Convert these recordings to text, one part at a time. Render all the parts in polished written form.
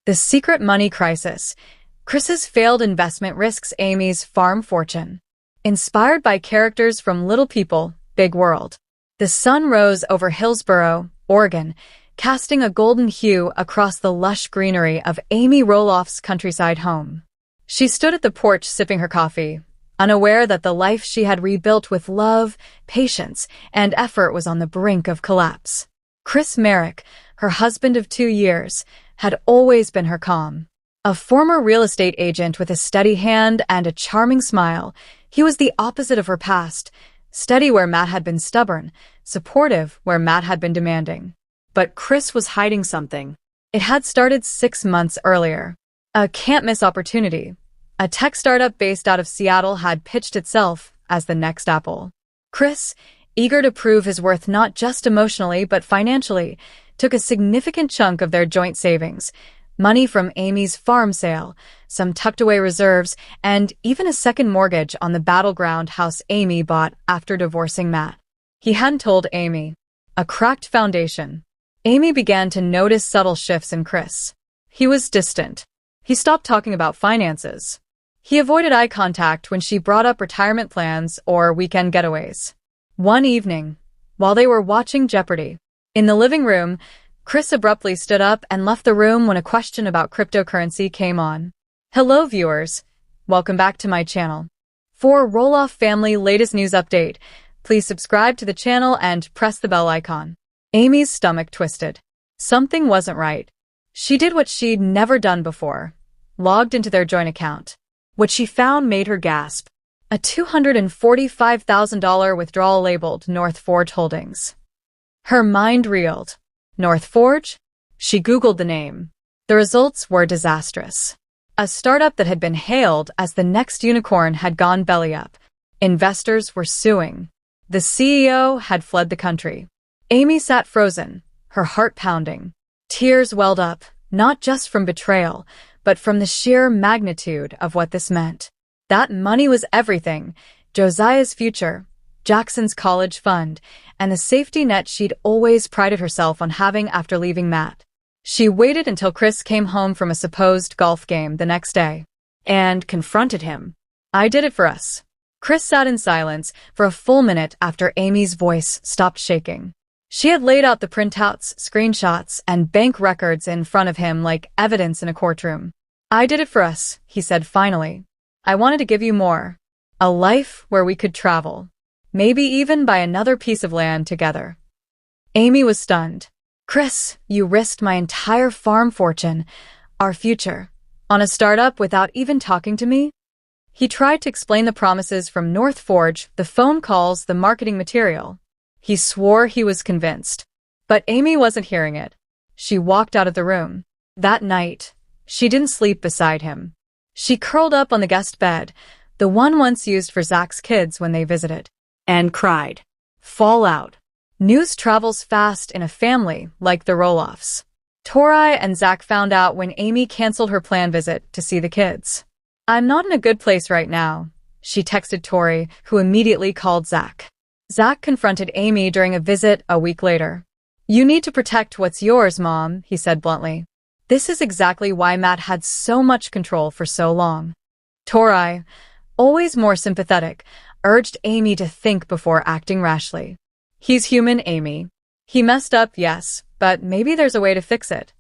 The Secret Money Crisis. Chris's failed investment risks Amy's farm fortune. Inspired by characters from Little People, Big World. The sun rose over Hillsboro, Oregon, casting a golden hue across the lush greenery of Amy Roloff's countryside home. She stood at the porch sipping her coffee, unaware that the life she had rebuilt with love, patience, and effort was on the brink of collapse. Chris Merrick, her husband of 2 years, had always been her calm. A former real estate agent with a steady hand and a charming smile, he was the opposite of her past, steady where Matt had been stubborn, supportive where Matt had been demanding. But Chris was hiding something. It had started 6 months earlier. A can't-miss opportunity. A tech startup based out of Seattle had pitched itself as the next Apple. Chris, eager to prove his worth not just emotionally but financially, took a significant chunk of their joint savings, money from Amy's farm sale, some tucked-away reserves, and even a second mortgage on the battleground house Amy bought after divorcing Matt. He hadn't told Amy. A cracked foundation. Amy began to notice subtle shifts in Chris. He was distant. He stopped talking about finances. He avoided eye contact when she brought up retirement plans or weekend getaways. One evening, while they were watching Jeopardy! In the living room, Chris abruptly stood up and left the room when a question about cryptocurrency came on. Hello viewers, welcome back to my channel. For Roloff family latest news update, please subscribe to the channel and press the bell icon. Amy's stomach twisted. Something wasn't right. She did what she'd never done before. Logged into their joint account. What she found made her gasp. A $245,000 withdrawal labeled North Forge Holdings. Her mind reeled. North Forge? She Googled the name. The results were disastrous. A startup that had been hailed as the next unicorn had gone belly up. Investors were suing. The CEO had fled the country. Amy sat frozen, her heart pounding. Tears welled up, not just from betrayal, but from the sheer magnitude of what this meant. That money was everything. Josiah's future, Jackson's college fund, and the safety net she'd always prided herself on having after leaving Matt. She waited until Chris came home from a supposed golf game the next day and confronted him. I did it for us. Chris sat in silence for a full minute after Amy's voice stopped shaking. She had laid out the printouts, screenshots, and bank records in front of him like evidence in a courtroom. I did it for us, he said finally. I wanted to give you more. A life where we could travel. Maybe even buy another piece of land together. Amy was stunned. Chris, you risked my entire farm fortune, our future, on a startup without even talking to me? He tried to explain the promises from North Forge, the phone calls, the marketing material. He swore he was convinced. But Amy wasn't hearing it. She walked out of the room. That night, she didn't sleep beside him. She curled up on the guest bed, the one once used for Zach's kids when they visited, and cried. Fallout. News travels fast in a family like the Roloffs. Tori and Zach found out when Amy canceled her planned visit to see the kids. I'm not in a good place right now, she texted Tori, who immediately called Zach. Zach confronted Amy during a visit a week later. You need to protect what's yours, Mom, he said bluntly. This is exactly why Matt had so much control for so long. Tori, always more sympathetic, urged Amy to think before acting rashly. He's human, Amy. He messed up, yes, but maybe there's a way to fix it.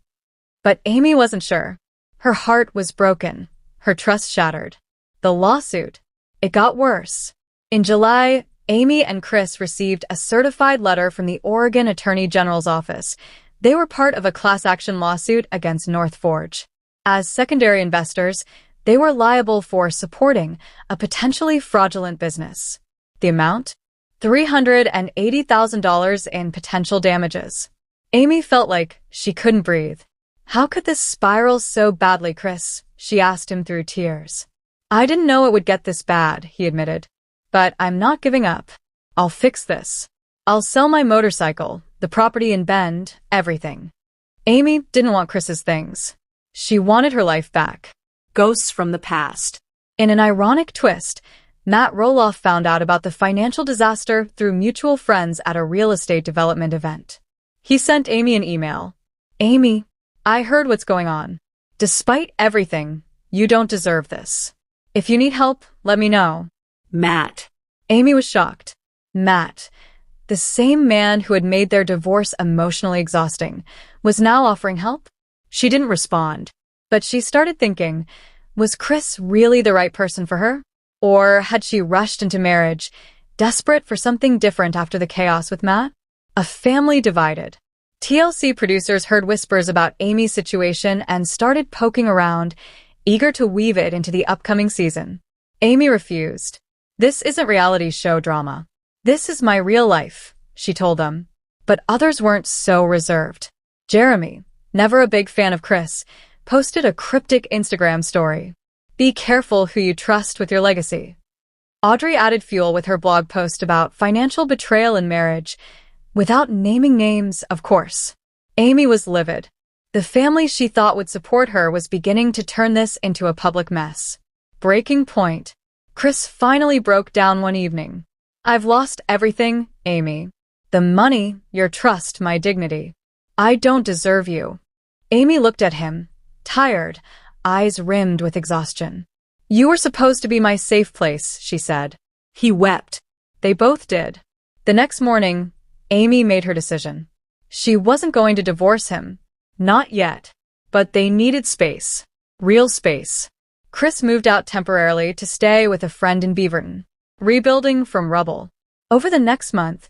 But Amy wasn't sure. Her heart was broken, her trust shattered. The lawsuit. It got worse. In July, Amy and Chris received a certified letter from the Oregon Attorney General's office. They were part of a class action lawsuit against North Forge. As secondary investors, they were liable for supporting a potentially fraudulent business. The amount? $380,000 in potential damages. Amy felt like she couldn't breathe. How could this spiral so badly, Chris? She asked him through tears. I didn't know it would get this bad, he admitted. But I'm not giving up. I'll fix this. I'll sell my motorcycle, the property in Bend, everything. Amy didn't want Chris's things. She wanted her life back. Ghosts from the past. In an ironic twist, Matt Roloff found out about the financial disaster through mutual friends at a real estate development event. He sent Amy an email. Amy, I heard what's going on. Despite everything, you don't deserve this. If you need help, let me know. Matt. Amy was shocked. Matt, the same man who had made their divorce emotionally exhausting, was now offering help? She didn't respond, but she started thinking, was Chris really the right person for her? Or had she rushed into marriage, desperate for something different after the chaos with Matt? A family divided. TLC producers heard whispers about Amy's situation and started poking around, eager to weave it into the upcoming season. Amy refused. This isn't reality show drama. This is my real life, she told them. But others weren't so reserved. Jeremy, never a big fan of Chris, posted a cryptic Instagram story. Be careful who you trust with your legacy. Audrey added fuel with her blog post about financial betrayal in marriage, without naming names, of course. Amy was livid. The family she thought would support her was beginning to turn this into a public mess. Breaking point. Chris finally broke down one evening. I've lost everything, Amy. The money, your trust, my dignity. I don't deserve you. Amy looked at him, tired, eyes rimmed with exhaustion. You were supposed to be my safe place, she said. He wept. They both did. The next morning, Amy made her decision. She wasn't going to divorce him. Not yet. But they needed space. Real space. Chris moved out temporarily to stay with a friend in Beaverton, rebuilding from rubble. Over the next month,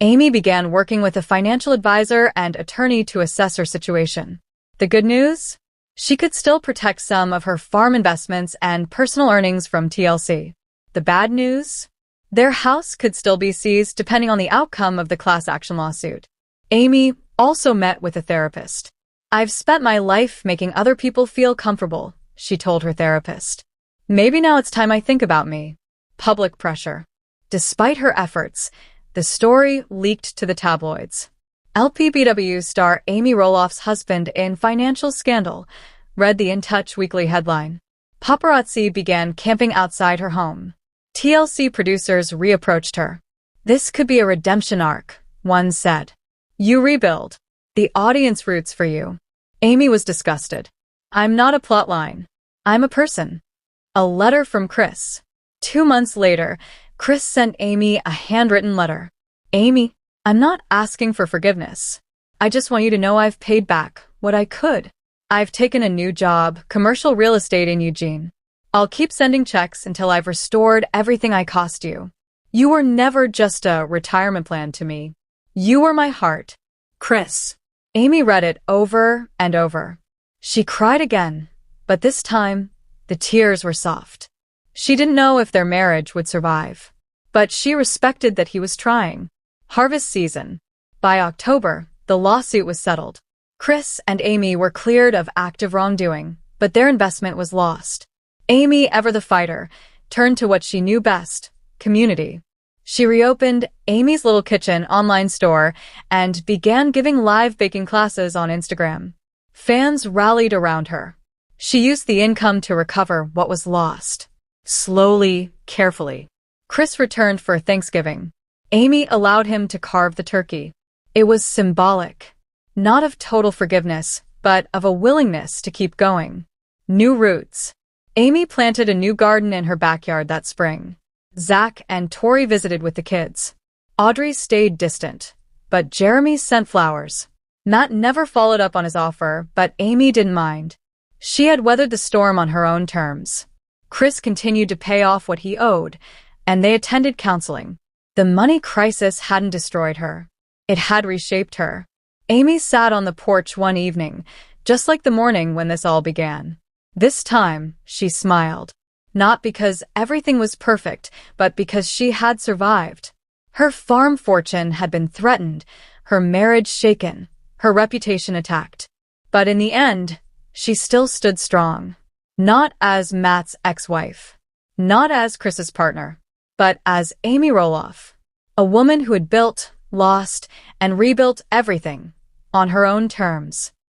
Amy began working with a financial advisor and attorney to assess her situation. The good news? She could still protect some of her farm investments and personal earnings from TLC. The bad news? Their house could still be seized depending on the outcome of the class action lawsuit. Amy also met with a therapist. I've spent my life making other people feel comfortable, she told her therapist. Maybe now it's time I think about me. Public pressure. Despite her efforts, the story leaked to the tabloids. LPBW star Amy Roloff's husband in financial scandal, read the In Touch weekly headline. Paparazzi began camping outside her home. TLC producers reapproached her. This could be a redemption arc, one said. You rebuild. The audience roots for you. Amy was disgusted. I'm not a plotline. I'm a person. A letter from Chris. 2 months later, Chris sent Amy a handwritten letter. Amy, I'm not asking for forgiveness. I just want you to know I've paid back what I could. I've taken a new job, commercial real estate in Eugene. I'll keep sending checks until I've restored everything I cost you. You were never just a retirement plan to me. You were my heart. Chris. Amy read it over and over. She cried again, but this time, the tears were soft. She didn't know if their marriage would survive, but she respected that he was trying. Harvest season. By October, the lawsuit was settled. Chris and Amy were cleared of active wrongdoing, but their investment was lost. Amy, ever the fighter, turned to what she knew best, community. She reopened Amy's Little Kitchen online store and began giving live baking classes on Instagram. Fans rallied around her. She used the income to recover what was lost. Slowly, carefully. Chris returned for Thanksgiving. Amy allowed him to carve the turkey. It was symbolic, not of total forgiveness, but of a willingness to keep going. New roots. Amy planted a new garden in her backyard that spring. Zach and Tori visited with the kids. Audrey stayed distant, but Jeremy sent flowers. Matt never followed up on his offer, but Amy didn't mind. She had weathered the storm on her own terms. Chris continued to pay off what he owed, and they attended counseling. The money crisis hadn't destroyed her. It had reshaped her. Amy sat on the porch one evening, just like the morning when this all began. This time, she smiled. Not because everything was perfect, but because she had survived. Her farm fortune had been threatened, her marriage shaken, her reputation attacked. But in the end, she still stood strong. Not as Matt's ex-wife, not as Chris's partner, but as Amy Roloff, a woman who had built, lost, and rebuilt everything on her own terms.